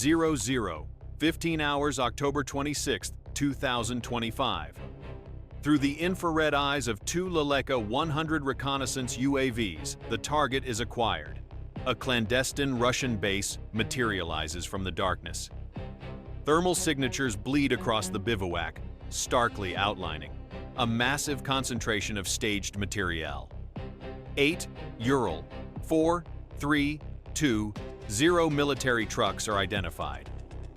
00, 15 hours October 26, 2025. Through the infrared eyes of two Leleka 100 reconnaissance UAVs, the target is acquired. A clandestine Russian base materializes from the darkness. Thermal signatures bleed across the bivouac, starkly outlining a massive concentration of staged materiel. 8 Ural 4320 military trucks are identified,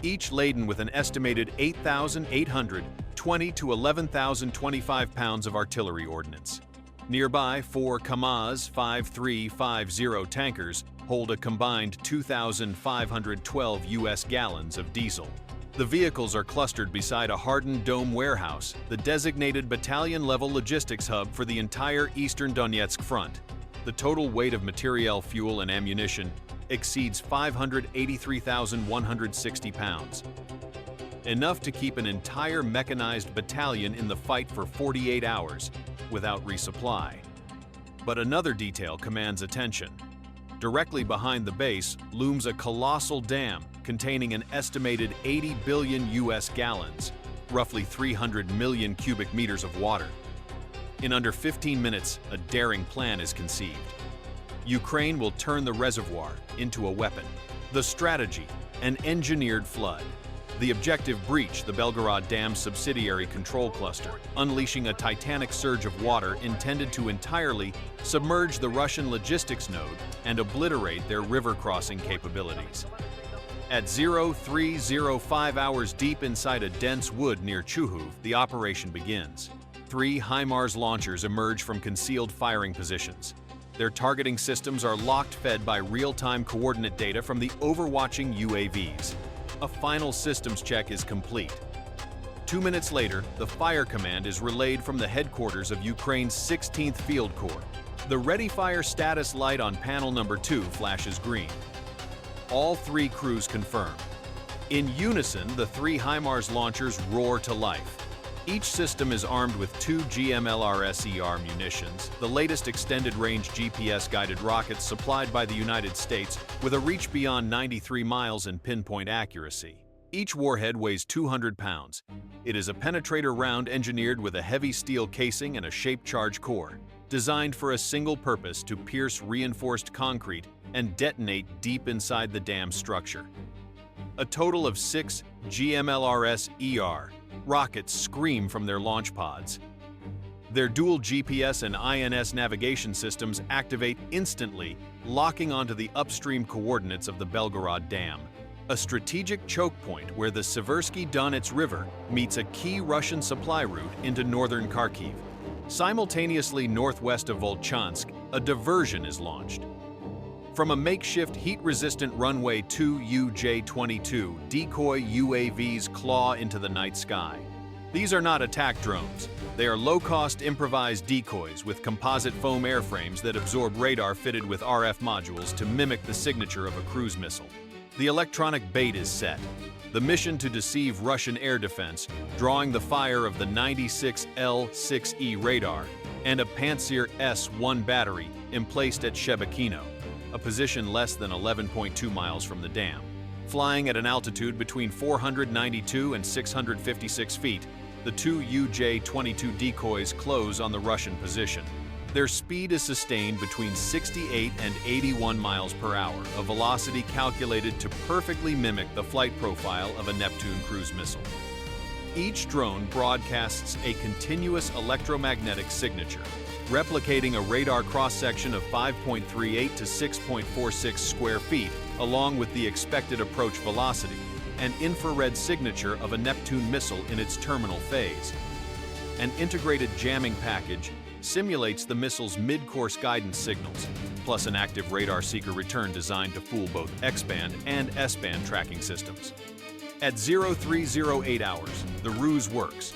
each laden with an estimated 8,820 to 11,025 pounds of artillery ordnance. Nearby, 4 KAMAZ 5350 tankers hold a combined 2,512 U.S. gallons of diesel. The vehicles are clustered beside a hardened dome warehouse, the designated battalion-level logistics hub for the entire eastern Donetsk front. The total weight of materiel, fuel, and ammunition exceeds 583,160 pounds. Enough to keep an entire mechanized battalion in the fight for 48 hours without resupply. But another detail commands attention. Directly behind the base looms a colossal dam containing an estimated 80 billion U.S. gallons, roughly 300 million cubic meters of water. In under 15 minutes, a daring plan is conceived. Ukraine will turn the reservoir into a weapon. The strategy, an engineered flood. The objective, breach the Belgorod Dam's subsidiary control cluster, unleashing a titanic surge of water intended to entirely submerge the Russian logistics node and obliterate their river crossing capabilities. At 0305 hours deep inside a dense wood near Chuhuv, the operation begins. 3 HIMARS launchers emerge from concealed firing positions. Their targeting systems are locked-fed by real-time coordinate data from the overwatching UAVs. A final systems check is complete. 2 minutes later, the fire command is relayed from the headquarters of Ukraine's 16th Field Corps. The ready fire status light on panel number 2 flashes green. All 3 crews confirm. In unison, the 3 HIMARS launchers roar to life. Each system is armed with 2 GMLRS-ER munitions, the latest extended-range GPS-guided rockets supplied by the United States with a reach beyond 93 miles and pinpoint accuracy. Each warhead weighs 200 pounds. It is a penetrator round engineered with a heavy steel casing and a shaped charge core, designed for a single purpose: to pierce reinforced concrete and detonate deep inside the dam structure. A total of 6 GMLRS-ER rockets scream from their launch pods. Their dual GPS and INS navigation systems activate instantly, locking onto the upstream coordinates of the Belgorod Dam, a strategic choke point where the Seversky Donetsk River meets a key Russian supply route into northern Kharkiv. Simultaneously northwest of Volchansk, a diversion is launched. From a makeshift heat-resistant runway 2 UJ-22, decoy UAVs claw into the night sky. These are not attack drones. They are low-cost improvised decoys with composite foam airframes that absorb radar fitted with RF modules to mimic the signature of a cruise missile. The electronic bait is set. The mission to deceive Russian air defense, drawing the fire of the 96L6E radar and a Pantsir S-1 battery emplaced at Shebekino, a position less than 11.2 miles from the dam. Flying at an altitude between 492 and 656 feet, the 2 UJ-22 decoys close on the Russian position. Their speed is sustained between 68 and 81 miles per hour, a velocity calculated to perfectly mimic the flight profile of a Neptune cruise missile. Each drone broadcasts a continuous electromagnetic signature, replicating a radar cross-section of 5.38 to 6.46 square feet, along with the expected approach velocity, an infrared signature of a Neptune missile in its terminal phase. An integrated jamming package simulates the missile's mid-course guidance signals, plus an active radar seeker return designed to fool both X-band and S-band tracking systems. At 0308 hours, the ruse works.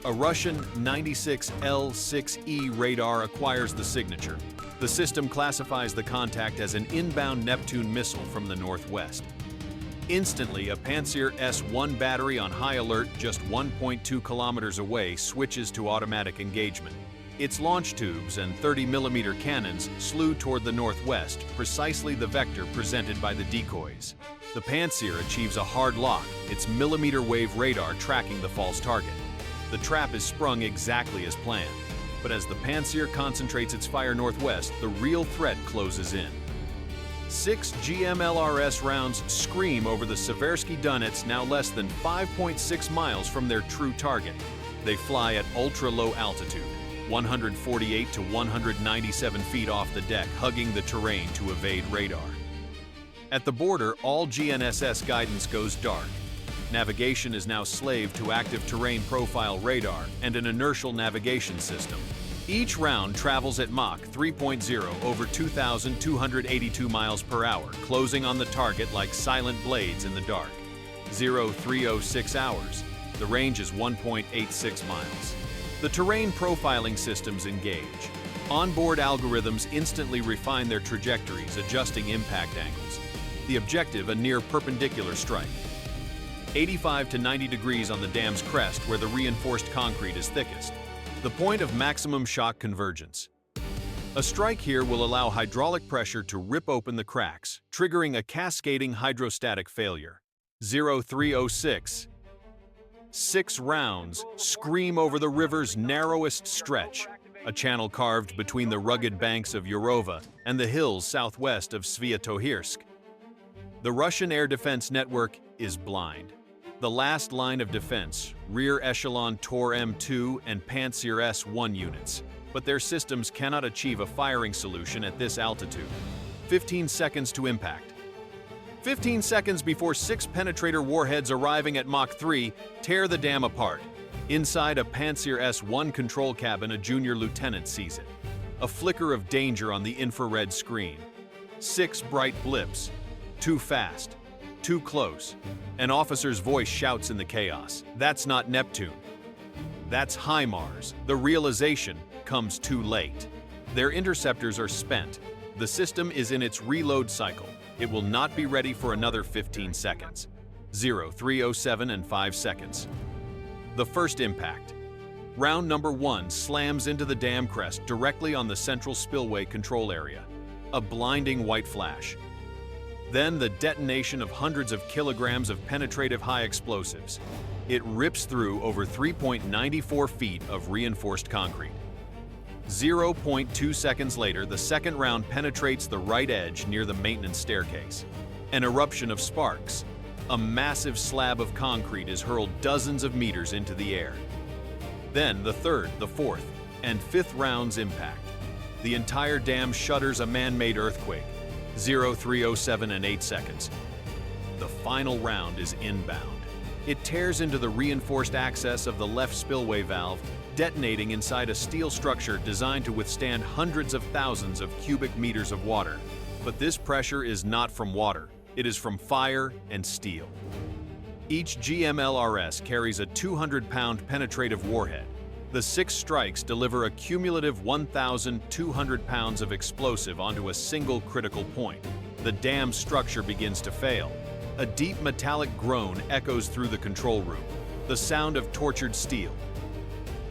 A Russian 96L6E radar acquires the signature. The system classifies the contact as an inbound Neptune missile from the northwest. Instantly, a Pantsir S-1 battery on high alert just 1.2 kilometers away switches to automatic engagement. Its launch tubes and 30mm cannons slew toward the northwest, precisely the vector presented by the decoys. The Pantsir achieves a hard lock, its millimeter-wave radar tracking the false target. The trap is sprung exactly as planned, but as the Pantsir concentrates its fire northwest, the real threat closes in. 6 GMLRS rounds scream over the Seversky Donetsk, now less than 5.6 miles from their true target. They fly at ultra-low altitude, 148 to 197 feet off the deck, hugging the terrain to evade radar. At the border, all GNSS guidance goes dark. Navigation is now slave to active terrain profile radar and an inertial navigation system. Each round travels at Mach 3.0 over 2,282 miles per hour, closing on the target like silent blades in the dark. 0306 hours. The range is 1.86 miles. The terrain profiling systems engage. Onboard algorithms instantly refine their trajectories, adjusting impact angles. The objective, a near perpendicular strike. 85 to 90 degrees on the dam's crest where the reinforced concrete is thickest. The point of maximum shock convergence. A strike here will allow hydraulic pressure to rip open the cracks, triggering a cascading hydrostatic failure. 0306. 6 rounds scream over the river's narrowest stretch, a channel carved between the rugged banks of Urova and the hills southwest of Sviatohirsk. The Russian air defense network is blind. The last line of defense, rear echelon Tor M2 and Pantsir S1 units, but their systems cannot achieve a firing solution at this altitude. 15 seconds to impact. 15 seconds before 6 penetrator warheads arriving at Mach 3 tear the dam apart. Inside a Pantsir S1 control cabin, a junior lieutenant sees it. A flicker of danger on the infrared screen. 6 bright blips. Too fast. Too close. An officer's voice shouts in the chaos. That's not Neptune. That's HIMARS. The realization comes too late. Their interceptors are spent. The system is in its reload cycle. It will not be ready for another 15 seconds. 0307 and 5 seconds. The first impact. Round number 1 slams into the dam crest directly on the central spillway control area. A blinding white flash. Then the detonation of hundreds of kilograms of penetrative high explosives. It rips through over 3.94 feet of reinforced concrete. 0.2 seconds later, the second round penetrates the right edge near the maintenance staircase. An eruption of sparks. A massive slab of concrete is hurled dozens of meters into the air. Then the third, the fourth, and fifth rounds impact. The entire dam shudders a man-made earthquake. 0307 and 8 seconds. The final round is inbound. It tears into the reinforced access of the left spillway valve, detonating inside a steel structure designed to withstand hundreds of thousands of cubic meters of water. But this pressure is not from water. It is from fire and steel. Each GMLRS carries a 200-pound penetrative warhead. The 6 strikes deliver a cumulative 1,200 pounds of explosive onto a single critical point. The dam structure begins to fail. A deep metallic groan echoes through the control room, the sound of tortured steel.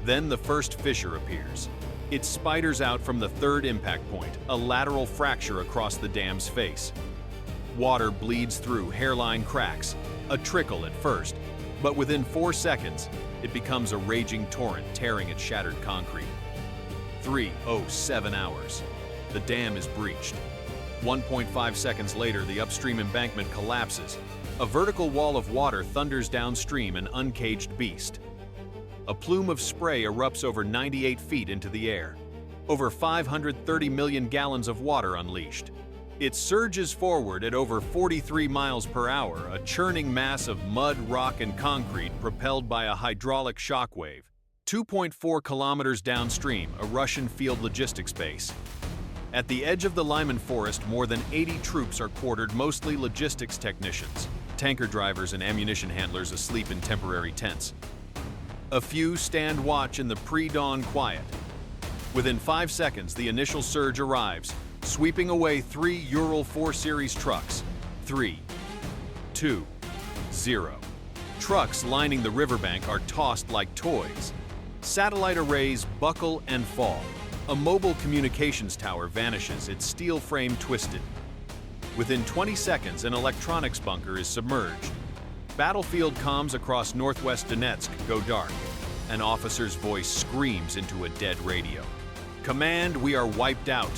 Then the first fissure appears. It spiders out from the third impact point, a lateral fracture across the dam's face. Water bleeds through hairline cracks, a trickle at first, but within 4 seconds, it becomes a raging torrent tearing at shattered concrete. 307 hours. The dam is breached. 1.5 seconds later, the upstream embankment collapses. A vertical wall of water thunders downstream, an uncaged beast. A plume of spray erupts over 98 feet into the air. Over 530 million gallons of water unleashed. It surges forward at over 43 miles per hour, a churning mass of mud, rock, and concrete propelled by a hydraulic shockwave. 2.4 kilometers downstream, a Russian field logistics base. At the edge of the Lyman forest, more than 80 troops are quartered, mostly logistics technicians, tanker drivers and ammunition handlers asleep in temporary tents. A few stand watch in the pre-dawn quiet. Within 5 seconds, the initial surge arrives, sweeping away 3 Ural 4 Series trucks. 3, 2, 0. Trucks lining the riverbank are tossed like toys. Satellite arrays buckle and fall. A mobile communications tower vanishes, its steel frame twisted. Within 20 seconds, an electronics bunker is submerged. Battlefield comms across northwest Donetsk go dark. An officer's voice screams into a dead radio. Command, we are wiped out.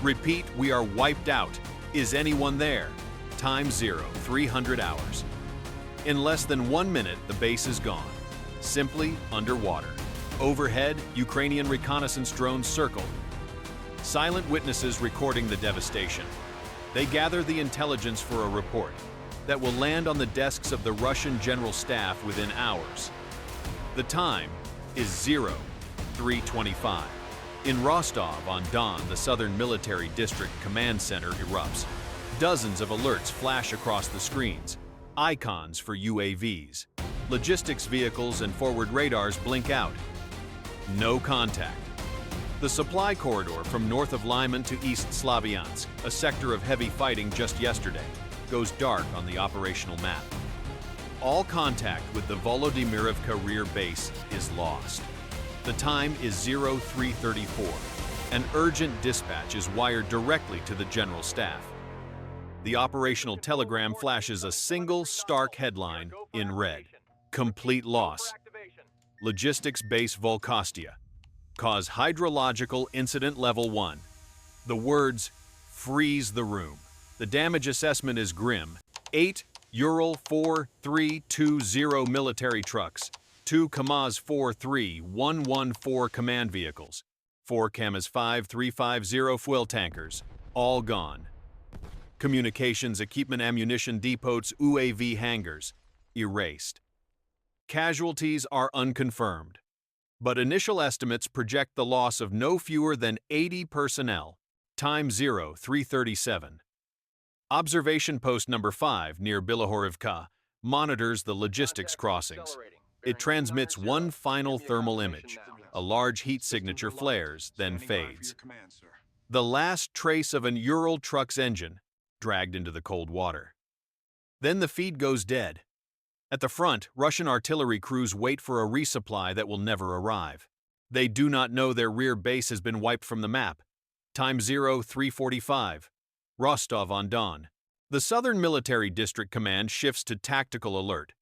Repeat, we are wiped out. Is anyone there? Time 0, 300 hours. In less than 1 minute, the base is gone. Simply underwater. Overhead, Ukrainian reconnaissance drones circle. Silent witnesses recording the devastation. They gather the intelligence for a report that will land on the desks of the Russian General Staff within hours. The time is 03:25. In Rostov-on-Don, the Southern Military District Command Center erupts. Dozens of alerts flash across the screens, icons for UAVs. Logistics vehicles and forward radars blink out. No contact. The supply corridor from north of Lyman to East Slavyansk, a sector of heavy fighting just yesterday, goes dark on the operational map. All contact with the Volodymyrivka rear base is lost. The time is 03:34. An urgent dispatch is wired directly to the General Staff. The operational telegram flashes a single stark headline in red. Complete loss. Logistics Base Volkostia. Cause hydrological incident level 1. The words freeze the room. The damage assessment is grim. 8 Ural 4320 military trucks, 2 KAMAZ 43114 command vehicles, 4 KAMAZ 5350 fuel tankers, all gone. Communications equipment ammunition depots UAV hangars, erased. Casualties are unconfirmed, but initial estimates project the loss of no fewer than 80 personnel. Time 03:37. Observation post number 5 near Belgorod monitors the logistics crossings. It transmits one final thermal image. A large heat signature flares, then fades. The last trace of an Ural truck's engine, dragged into the cold water. Then the feed goes dead. At the front, Russian artillery crews wait for a resupply that will never arrive. They do not know their rear base has been wiped from the map. Time 03:45. Rostov-on-Don. The Southern Military District Command shifts to tactical alert.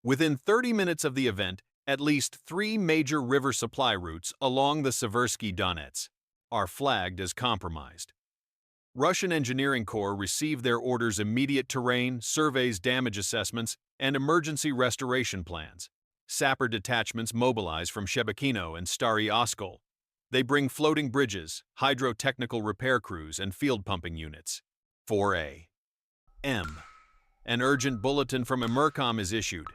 Within 30 minutes of the event, at least 3 major river supply routes along the Seversky Donets are flagged as compromised. Russian Engineering Corps receive their orders: immediate terrain, surveys, damage assessments, and emergency restoration plans. Sapper detachments mobilize from Shebekino and Stary Oskol. They bring floating bridges, hydro-technical repair crews, and field pumping units. 4A. M. An urgent bulletin from Emercom is issued.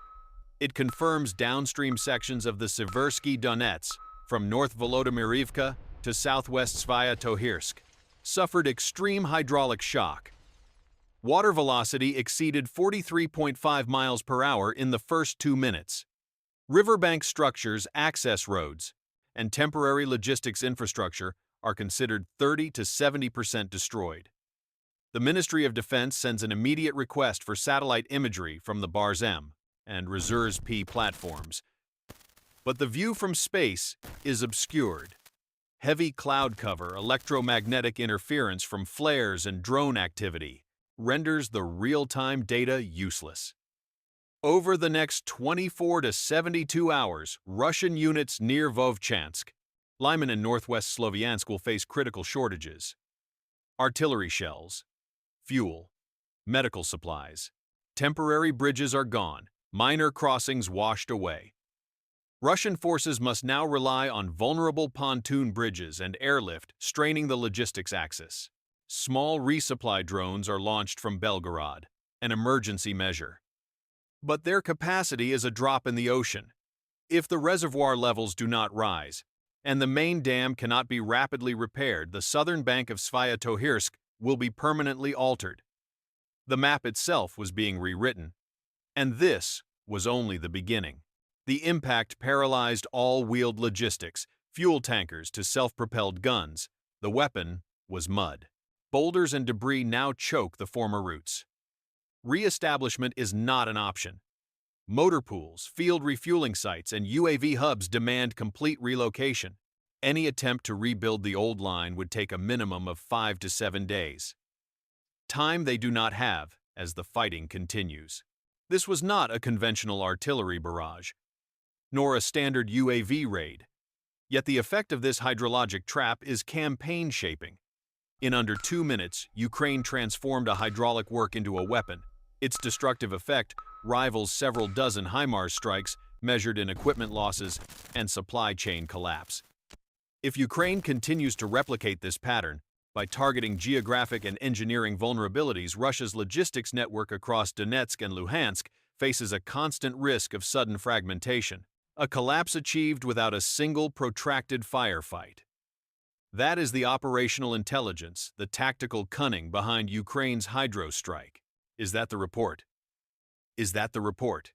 It confirms downstream sections of the Seversky Donets, from North Volodymyrivka to southwest Sviatohirsk, suffered extreme hydraulic shock. Water velocity exceeded 43.5 miles per hour in the first 2 minutes. Riverbank structures, access roads, and temporary logistics infrastructure are considered 30 to 70% destroyed. The Ministry of Defense sends an immediate request for satellite imagery from the Bars-M and Reserves-P platforms. But the view from space is obscured. Heavy cloud cover, electromagnetic interference from flares, and drone activity renders the real-time data useless. Over the next 24 to 72 hours, Russian units near Vovchansk, Lyman and northwest Sloviansk will face critical shortages. Artillery shells, fuel, medical supplies, temporary bridges are gone, minor crossings washed away. Russian forces must now rely on vulnerable pontoon bridges and airlift, straining the logistics axis. Small resupply drones are launched from Belgorod, an emergency measure. But their capacity is a drop in the ocean. If the reservoir levels do not rise, and the main dam cannot be rapidly repaired, the southern bank of Sviatohirsk will be permanently altered. The map itself was being rewritten, and this was only the beginning. The impact paralyzed all-wheeled logistics, fuel tankers to self-propelled guns. The weapon was mud. Boulders and debris now choke the former routes. Re-establishment is not an option. Motor pools, field refueling sites, and UAV hubs demand complete relocation. Any attempt to rebuild the old line would take a minimum of 5 to 7 days. Time they do not have as the fighting continues. This was not a conventional artillery barrage, nor a standard UAV raid. Yet the effect of this hydrologic trap is campaign shaping. In under 2 minutes, Ukraine transformed a hydraulic work into a weapon. Its destructive effect rivals several dozen HIMARS strikes measured in equipment losses and supply chain collapse. If Ukraine continues to replicate this pattern, by targeting geographic and engineering vulnerabilities, Russia's logistics network across Donetsk and Luhansk faces a constant risk of sudden fragmentation, a collapse achieved without a single protracted firefight. That is the operational intelligence, the tactical cunning behind Ukraine's hydro strike. Is that the report? Is that the report?